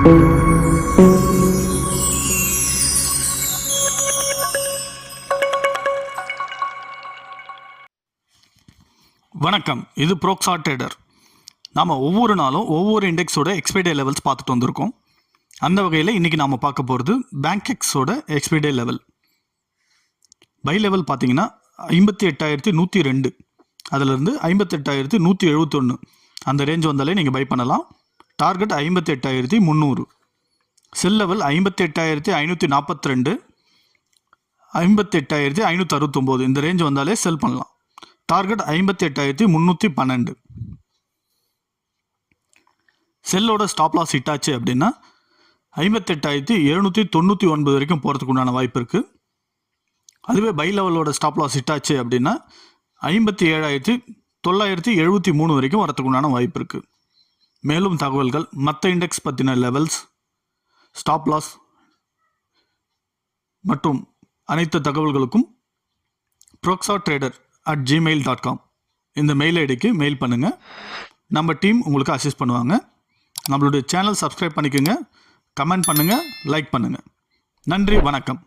வணக்கம், இது ப்ரோக்ஸா ட்ரேடர். நாம் ஒவ்வொரு நாளும் ஒவ்வொரு இண்டெக்ஸோட எக்ஸ்பைரி லெவல்ஸ் பார்த்துட்டு வந்திருக்கோம். அந்த வகையில் இன்றைக்கி நாம் பார்க்க போகிறது பேங்க் எக்ஸோட எக்ஸ்பைரி லெவல். பை லெவல் பார்த்தீங்கன்னா 58,102, அதிலிருந்து 58,171 அந்த ரேஞ்ச் வந்தாலே நீங்கள் பை பண்ணலாம். டார்கெட் 58,300. செல் லெவல் 58,542, 58,569 இந்த ரேஞ்ச் வந்தாலே செல் பண்ணலாம். டார்கெட் 58,312. செல்லோட ஸ்டாப் லாஸ் ஹிட் ஆச்சு அப்படின்னா 58,799 வரைக்கும் போகிறதுக்கு உண்டான வாய்ப்பு இருக்குது. அதுவே பை லெவலோட ஸ்டாப் லாஸ் ஹிட் ஆச்சு அப்படின்னா 57,973 வரைக்கும் வரதுக்கு உண்டான வாய்ப்பு இருக்குது. மேலும் தகவல்கள், மற்ற இண்டெக்ஸ் பற்றின லெவல்ஸ், ஸ்டாப் லாஸ் மற்றும் அனைத்து தகவல்களுக்கும் proxatrader@gmail.com இந்த மெயில் ஐடிக்கு மெயில் பண்ணுங்கள். நம்ம டீம் உங்களுக்கு அசிஸ்ட் பண்ணுவாங்க. நம்மளுடைய சேனல் சப்ஸ்கிரைப் பண்ணிக்கோங்க, கமெண்ட் பண்ணுங்கள், லைக் பண்ணுங்கள். நன்றி, வணக்கம்.